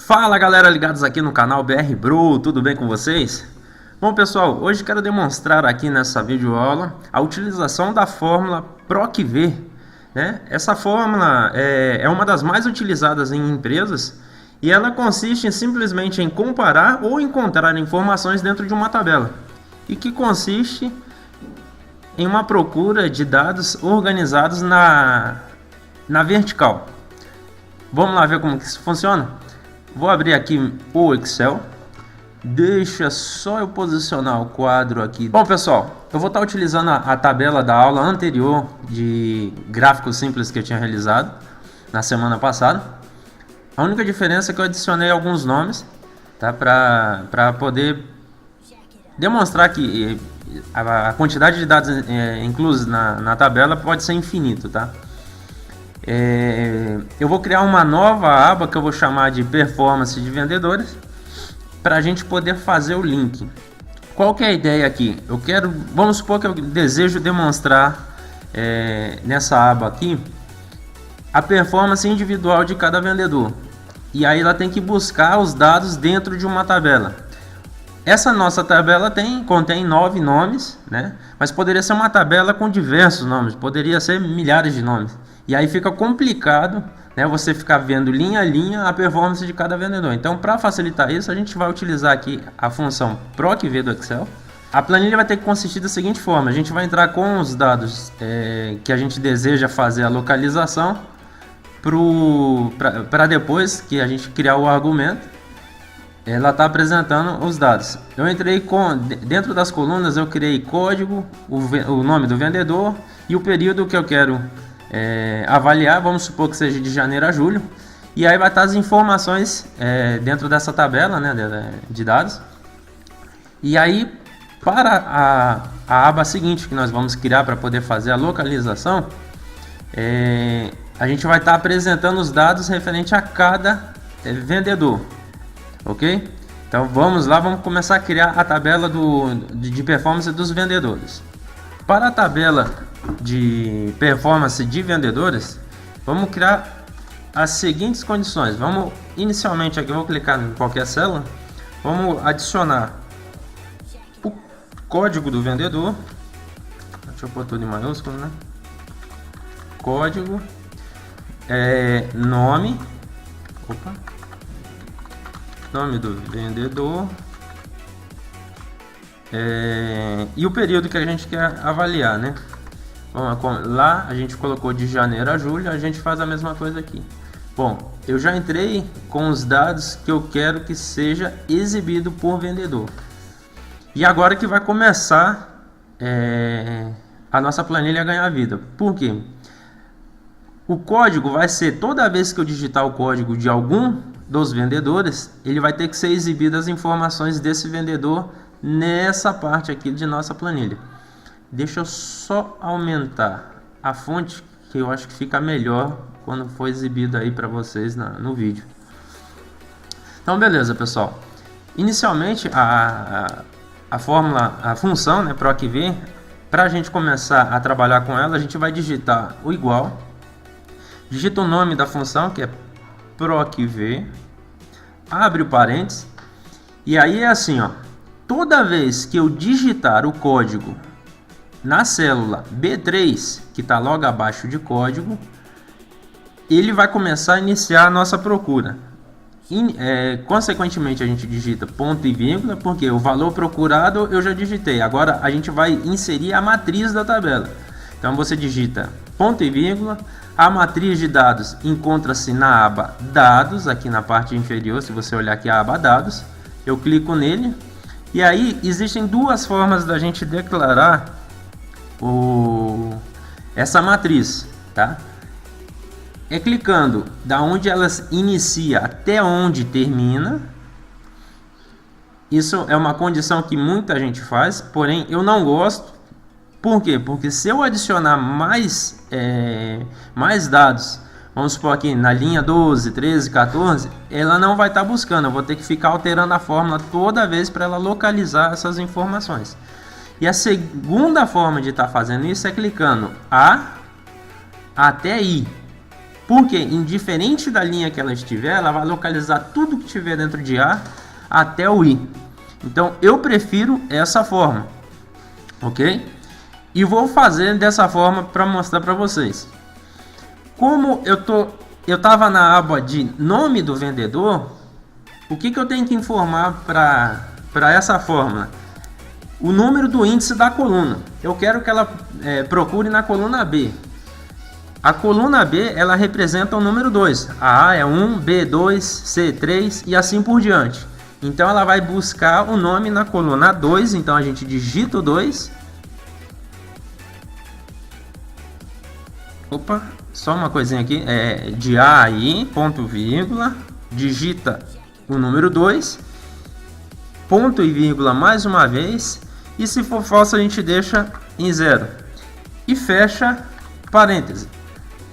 Fala galera, ligados aqui no canal BR Bro, tudo bem com vocês? Bom pessoal, hoje quero demonstrar aqui nessa videoaula a utilização da fórmula PROC-V, né? Essa fórmula é uma das mais utilizadas em empresas e ela consiste simplesmente em comparar ou encontrar informações dentro de uma tabela e que consiste em uma procura de dados organizados na vertical. Vamos lá ver como que isso funciona? Vou abrir aqui o Excel. Deixa só eu posicionar o quadro aqui. Bom pessoal, eu vou estar utilizando a tabela da aula anterior de gráficos simples que eu tinha realizado na semana passada. A única diferença é que eu adicionei alguns nomes, tá? Para poder demonstrar que a quantidade de dados inclusos na tabela pode ser infinito, tá? Eu vou criar uma nova aba que eu vou chamar de performance de vendedores para a gente poder fazer o link. Qual que é a ideia aqui? Vamos supor que eu desejo demonstrar nessa aba aqui a performance individual de cada vendedor, e aí ela tem que buscar os dados dentro de uma tabela. Essa nossa tabela contém 9 nomes, né? Mas poderia ser uma tabela com diversos nomes, poderia ser milhares de nomes. E aí fica complicado, né, você ficar vendo linha a linha a performance de cada vendedor. Então, para facilitar isso, a gente vai utilizar aqui a função PROC-V do Excel. A planilha vai ter que consistir da seguinte forma: a gente vai entrar com os dados que a gente deseja fazer a localização para depois que a gente criar o argumento, ela está apresentando os dados. Eu entrei dentro das colunas, eu criei código, o nome do vendedor e o período que eu quero avaliar. Vamos supor que seja de janeiro a julho, e aí vai estar as informações dentro dessa tabela, né, de dados. E aí, para a aba seguinte que nós vamos criar para poder fazer a localização, a gente vai estar apresentando os dados referente a cada vendedor. Ok? Então vamos lá, vamos começar a criar a tabela de performance dos vendedores. Para a tabela de performance de vendedores, vamos criar as seguintes condições. Inicialmente aqui, vou clicar em qualquer célula, vamos adicionar o código do vendedor. Deixa eu pôr tudo em maiúsculo, né? Código, nome, nome do vendedor, e o período que a gente quer avaliar, né? Lá a gente colocou de janeiro a julho, a gente faz a mesma coisa aqui. Bom, eu já entrei com os dados que eu quero que seja exibido por vendedor. E agora que vai começar a nossa planilha a ganhar vida. Por quê? O código vai ser, toda vez que eu digitar o código de algum dos vendedores, ele vai ter que ser exibido as informações desse vendedor nessa parte aqui de nossa planilha. Deixa eu só aumentar a fonte, que eu acho que fica melhor quando for exibido aí para vocês no vídeo. Então beleza pessoal, inicialmente a função, né, PROC-V, para a gente começar a trabalhar com ela, a gente vai digitar o igual, digita o nome da função, que é PROC-V, abre o parênteses, e aí é assim, ó, toda vez que eu digitar o código na célula B3, que está logo abaixo de código, ele vai começar a iniciar a nossa procura. Consequentemente, a gente digita ponto e vírgula, porque o valor procurado eu já digitei. Agora a gente vai inserir a matriz da tabela. Então você digita ponto e vírgula. A matriz de dados encontra-se na aba Dados, aqui na parte inferior. Se você olhar aqui a aba Dados, eu clico nele, e aí existem duas formas da gente declarar essa matriz, tá? Clicando da onde ela inicia até onde termina. Isso é uma condição que muita gente faz, porém eu não gosto. Por quê? Porque se eu adicionar mais dados, vamos supor aqui na linha 12, 13, 14, ela não vai estar buscando. Eu vou ter que ficar alterando a fórmula toda vez para ela localizar essas informações. E a segunda forma de estar fazendo isso é clicando A até I. Porque, indiferente da linha que ela estiver, ela vai localizar tudo que tiver dentro de A até o I. Então, eu prefiro essa forma, ok? E vou fazer dessa forma para mostrar para vocês. Como eu estava na aba de nome do vendedor, o que eu tenho que informar para essa fórmula? O número do índice da coluna. Eu quero que ela procure na coluna B. A coluna B, ela representa o número 2. A A é 1, B 2, C 3 e assim por diante. Então ela vai buscar o nome na coluna 2, então a gente digita o 2. Opa, só uma coisinha aqui, de A a I, ponto vírgula, digita o número 2, ponto e vírgula mais uma vez, e se for falso a gente deixa em 0 e fecha parêntese.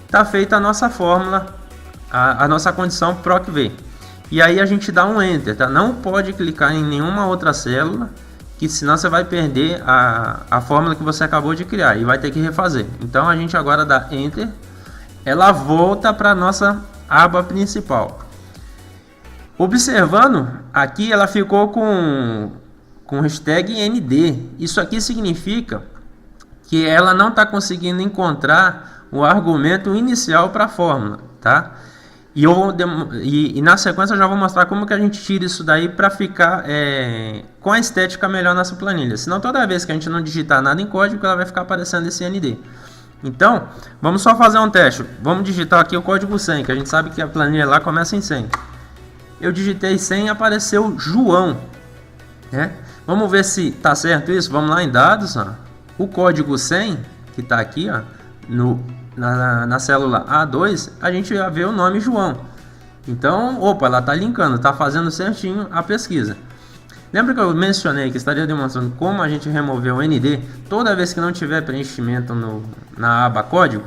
Tá feita a nossa fórmula, a nossa condição PROC-V. E aí a gente dá um Enter, tá? Não pode clicar em nenhuma outra célula, que senão você vai perder a fórmula que você acabou de criar e vai ter que refazer. Então a gente agora dá Enter, ela volta para a nossa aba principal. Observando, aqui ela ficou com hashtag ND. Isso aqui significa que ela não está conseguindo encontrar o argumento inicial para a fórmula, tá? E na sequência eu já vou mostrar como que a gente tira isso daí para ficar com a estética melhor nessa planilha. Senão toda vez que a gente não digitar nada em código, ela vai ficar aparecendo esse ND. Então, vamos só fazer um teste. Vamos digitar aqui o código 100, que a gente sabe que a planilha lá começa em 100. Eu digitei 100 e apareceu João, né? Vamos ver se tá certo isso. Vamos lá em dados, ó. O código 100, que está aqui, ó, na célula A2, a gente já vê o nome João. Então, opa, ela está linkando, está fazendo certinho a pesquisa. Lembra que eu mencionei que estaria demonstrando como a gente removeu o ND toda vez que não tiver preenchimento na aba código,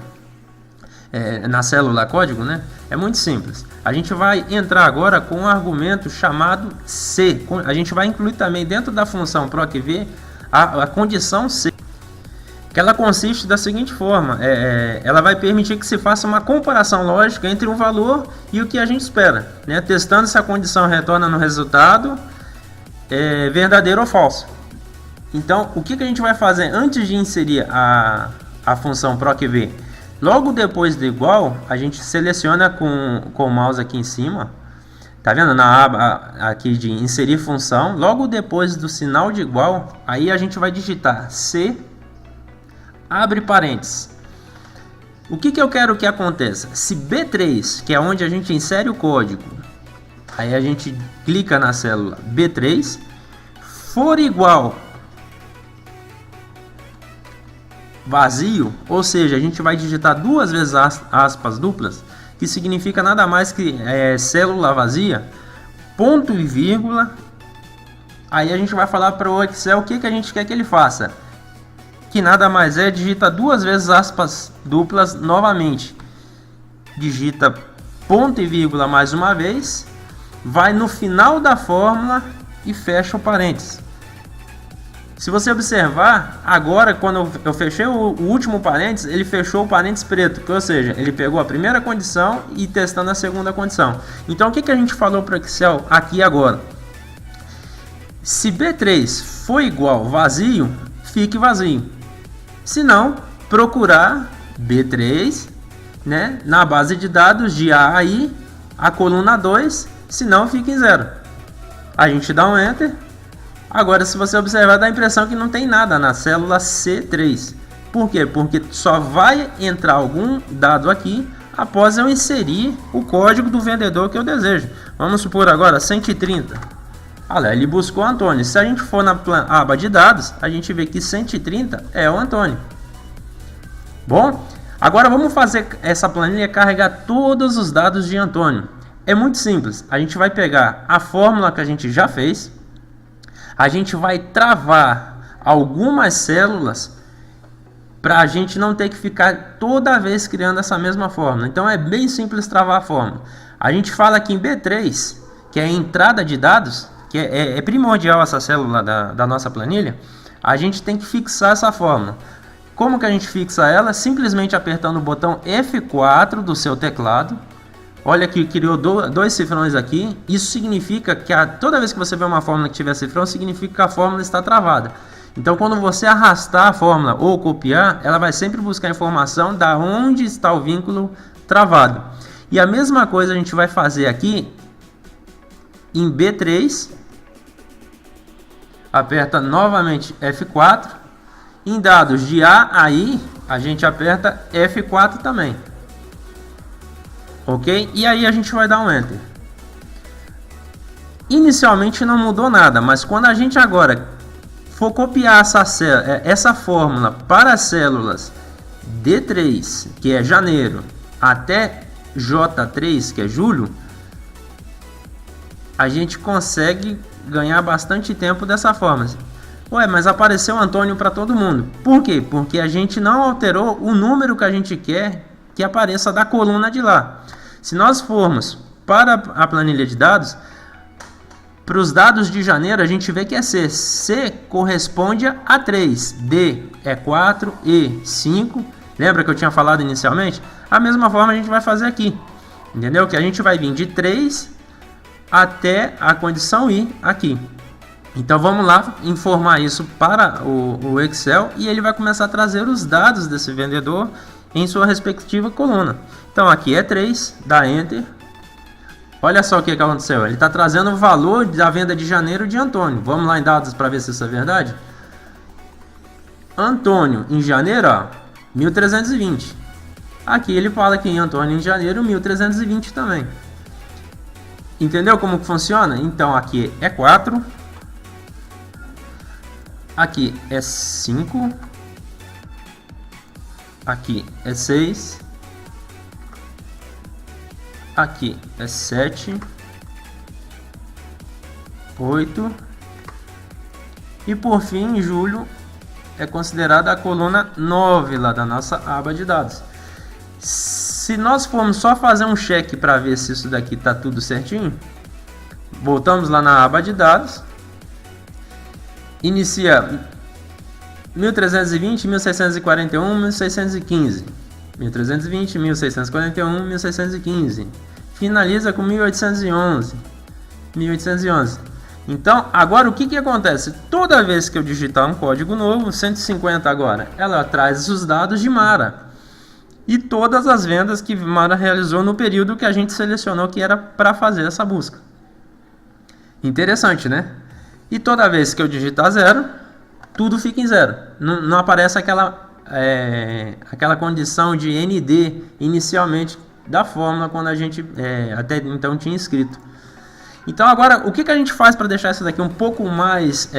na célula código, né? É muito simples. A gente vai entrar agora com um argumento chamado C. A gente vai incluir também dentro da função PROC-V a condição C, que ela consiste da seguinte forma: ela vai permitir que se faça uma comparação lógica entre um valor e o que a gente espera, né? Testando se a condição retorna no resultado verdadeiro ou falso. Então, o que a gente vai fazer antes de inserir a função PROC-V? Logo depois do igual, a gente seleciona com o mouse aqui em cima, tá vendo? Na aba aqui de inserir função, logo depois do sinal de igual, aí a gente vai digitar C, abre parênteses. O que eu quero que aconteça? Se B3, que é onde a gente insere o código, aí a gente clica na célula B3, for igual vazio, ou seja, a gente vai digitar duas vezes aspas duplas, que significa nada mais que célula vazia, ponto e vírgula. Aí a gente vai falar para o Excel o que a gente quer que ele faça, que nada mais digita duas vezes aspas duplas novamente, digita ponto e vírgula mais uma vez, vai no final da fórmula e fecha o parênteses. Se você observar, agora quando eu fechei o último parênteses, ele fechou o parênteses preto, ou seja, ele pegou a primeira condição e testando a segunda condição. Então o que a gente falou para o Excel aqui agora? Se B3 for igual vazio, fique vazio. Se não, procurar B3, né, na base de dados de A a I, a coluna 2, se não fica em 0. A gente dá um Enter. Agora, se você observar, dá a impressão que não tem nada na célula C3. Por quê? Porque só vai entrar algum dado aqui após eu inserir o código do vendedor que eu desejo. Vamos supor agora 130. Olha, ele buscou o Antônio. Se a gente for na aba de dados, a gente vê que 130 é o Antônio. Bom, agora vamos fazer essa planilha carregar todos os dados de Antônio. É muito simples. A gente vai pegar a fórmula que a gente já fez. A gente vai travar algumas células para a gente não ter que ficar toda vez criando essa mesma fórmula. Então é bem simples travar a fórmula. A gente fala aqui em B3, que é a entrada de dados, que é primordial essa célula da nossa planilha. A gente tem que fixar essa fórmula. Como que a gente fixa ela? Simplesmente apertando o botão F4 do seu teclado. Olha que criou dois cifrões aqui. Isso significa que toda vez que você vê uma fórmula que tiver cifrão, significa que a fórmula está travada. Então, quando você arrastar a fórmula ou copiar, ela vai sempre buscar a informação da onde está o vínculo travado. E a mesma coisa a gente vai fazer aqui em B3. Aperta novamente F4. Em dados de A a I, a gente aperta F4 também. Ok? E aí a gente vai dar um Enter. Inicialmente não mudou nada, mas quando a gente agora for copiar essa fórmula para as células D3, que é janeiro, até J3, que é julho, a gente consegue ganhar bastante tempo dessa forma. Ué, mas apareceu Antônio para todo mundo. Por quê? Porque a gente não alterou o número que a gente quer que apareça da coluna de lá. Se nós formos para a planilha de dados, para os dados de janeiro, a gente vê que é C. C corresponde a 3. D é 4. E 5. Lembra que eu tinha falado inicialmente? A mesma forma a gente vai fazer aqui. Entendeu? Que a gente vai vir de 3 até a condição I aqui. Então vamos lá informar isso para o Excel e ele vai começar a trazer os dados desse vendedor em sua respectiva coluna. Então aqui é 3, dá Enter. Olha só o que aconteceu, ele está trazendo o valor da venda de janeiro de Antônio. Vamos lá em dados para ver se isso é verdade. Antônio em janeiro, ó, 1.320. Aqui ele fala que em Antônio em janeiro 1.320 também. Entendeu como que funciona? Então aqui é 4. Aqui é 5. Aqui é 6. Aqui é 7. 8. E por fim, em julho, é considerada a coluna 9 lá da nossa aba de dados. Se nós formos só fazer um check para ver se isso daqui está tudo certinho, voltamos lá na aba de dados. Inicia 1320, 1641, 1615. 1320, 1641, 1615. Finaliza com 1811. 1811. Então, agora o que acontece? Toda vez que eu digitar um código novo, 150 agora, ela traz os dados de Mara. E todas as vendas que Mara realizou no período que a gente selecionou que era para fazer essa busca. Interessante, né? E toda vez que eu digitar 0, tudo fica em 0. Não aparece aquela condição de ND inicialmente da fórmula quando a gente até então tinha escrito. Então agora, o que a gente faz para deixar isso daqui um pouco mais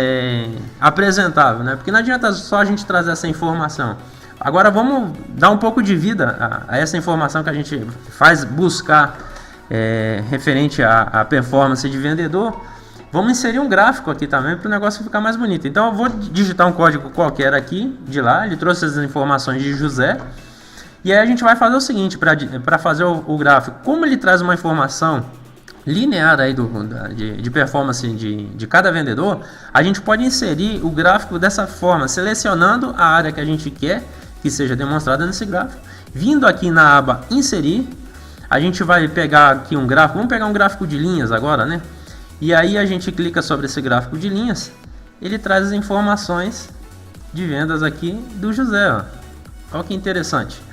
apresentável, né? Porque não adianta só a gente trazer essa informação. Agora vamos dar um pouco de vida a essa informação que a gente faz buscar referente à performance de vendedor. Vamos inserir um gráfico aqui também para o negócio ficar mais bonito. Então eu vou digitar um código qualquer aqui de lá. Ele trouxe as informações de José. E aí a gente vai fazer o seguinte para fazer o gráfico. Como ele traz uma informação linear aí de performance de cada vendedor, a gente pode inserir o gráfico dessa forma, selecionando a área que a gente quer que seja demonstrada nesse gráfico. Vindo aqui na aba Inserir, a gente vai pegar aqui um gráfico. Vamos pegar um gráfico de linhas agora, né? E aí a gente clica sobre esse gráfico de linhas, ele traz as informações de vendas aqui do José, ó. Olha que interessante.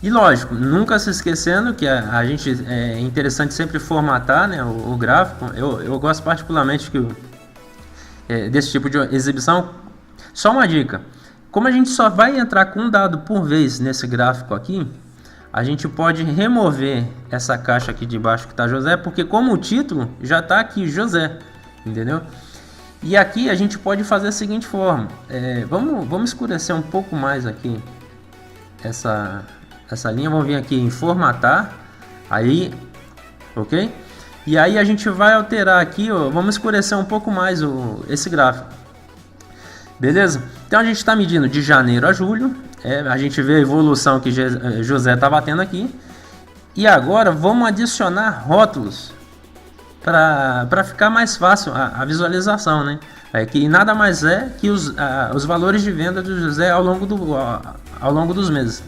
E lógico, nunca se esquecendo que a gente é interessante sempre formatar, né, o gráfico. Eu gosto particularmente desse tipo de exibição. Só uma dica, como a gente só vai entrar com um dado por vez nesse gráfico aqui, a gente pode remover essa caixa aqui de baixo que está José, porque como o título já está aqui José, entendeu? E aqui a gente pode fazer da seguinte forma, vamos escurecer um pouco mais aqui essa linha, vamos vir aqui em formatar, aí, ok? E aí a gente vai alterar aqui, ó, vamos escurecer um pouco mais esse gráfico, beleza? Então a gente está medindo de janeiro a julho. A gente vê a evolução que José está batendo aqui. E agora vamos adicionar rótulos para ficar mais fácil a visualização, né? que nada mais é que os valores de venda do José ao longo dos meses.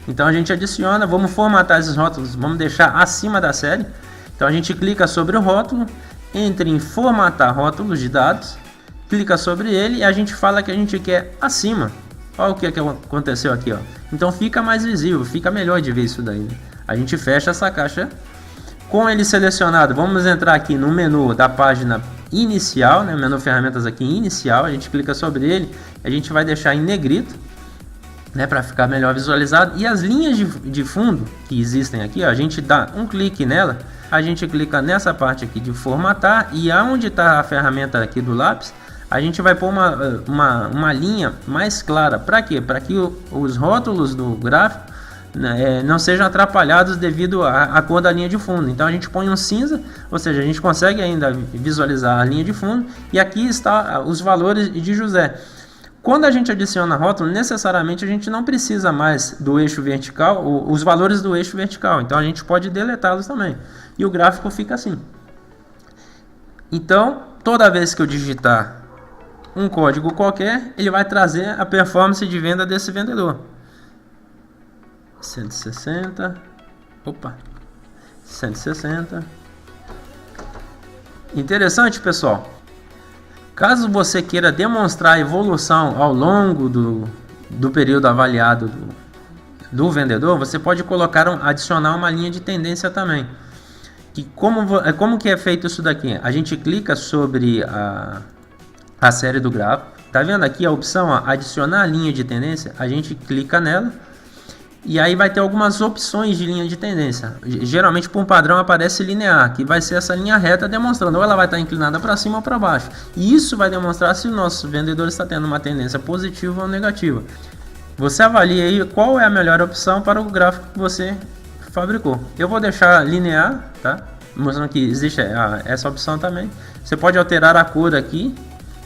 Então a gente adiciona, vamos formatar esses rótulos, vamos deixar acima da série. Então a gente clica sobre o rótulo, entra em formatar rótulos de dados, clica sobre ele e a gente fala que a gente quer acima. Olha o que aconteceu aqui, ó. Então fica mais visível, fica melhor de ver isso daí, né? A gente fecha essa caixa com ele selecionado. Vamos entrar aqui no menu da página inicial, né? Menu ferramentas aqui inicial, a gente clica sobre ele, a gente vai deixar em negrito, né, para ficar melhor visualizado. E as linhas de fundo que existem aqui, ó, a gente dá um clique nela, a gente clica nessa parte aqui de formatar e aonde está a ferramenta aqui do lápis, a gente vai pôr uma linha mais clara. Para quê? Para que os rótulos do gráfico, né, não sejam atrapalhados devido à cor da linha de fundo. Então a gente põe um cinza, ou seja, a gente consegue ainda visualizar a linha de fundo. E aqui está os valores de José. Quando a gente adiciona rótulo, necessariamente a gente não precisa mais do eixo vertical, os valores do eixo vertical. Então a gente pode deletá-los também. E o gráfico fica assim. Então, toda vez que eu digitar um código qualquer, ele vai trazer a performance de venda desse vendedor. 160. Opa. 160. Interessante, pessoal. Caso você queira demonstrar a evolução ao longo do período avaliado do vendedor, você pode adicionar uma linha de tendência também. Como que é feito isso daqui? A gente clica sobre a série do gráfico. Tá vendo aqui a opção, ó, adicionar linha de tendência? A gente clica nela. E aí vai ter algumas opções de linha de tendência. Geralmente por padrão aparece linear, que vai ser essa linha reta demonstrando ou ela vai estar inclinada para cima ou para baixo. E isso vai demonstrar se o nosso vendedor está tendo uma tendência positiva ou negativa. Você avalia aí qual é a melhor opção para o gráfico que você fabricou. Eu vou deixar linear, tá? Mostrando que existe essa opção também. Você pode alterar a cor aqui,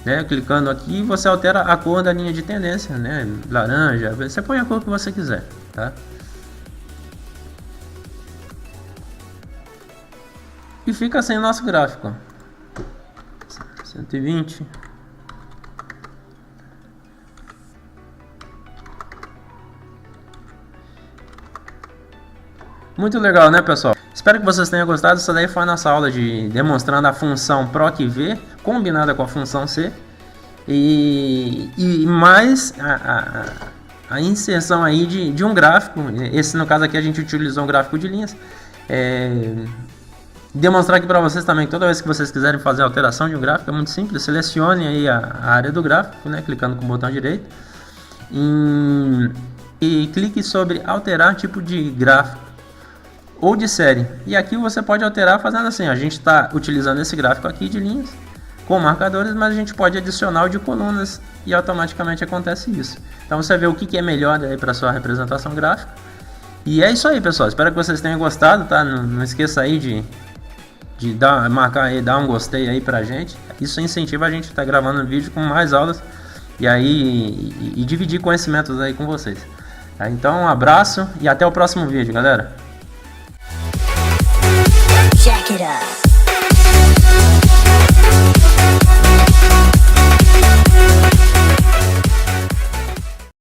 né? Clicando aqui, você altera a cor da linha de tendência, né? Laranja, você põe a cor que você quiser, tá? E fica assim o nosso gráfico. 120. Muito legal, né, pessoal? Espero que vocês tenham gostado. Essa daí foi a nossa aula demonstrando a função PROC-V combinada com a função C e mais a inserção aí de um gráfico. Esse, no caso aqui, a gente utilizou um gráfico de linhas. Demonstrar aqui para vocês também que toda vez que vocês quiserem fazer a alteração de um gráfico, é muito simples. Selecione aí a área do gráfico, né, clicando com o botão direito e clique sobre alterar tipo de gráfico ou de série. E aqui você pode alterar fazendo assim. A gente está utilizando esse gráfico aqui de linhas com marcadores, mas a gente pode adicionar o de colunas e automaticamente acontece isso. Então você vê o que é melhor aí para sua representação gráfica. E é isso aí, pessoal. Espero que vocês tenham gostado, tá? Não esqueça aí de dar um gostei aí pra gente. Isso incentiva a gente a estar gravando vídeo com mais aulas e dividir conhecimentos aí com vocês. Tá? Então um abraço e até o próximo vídeo, galera. Check it out.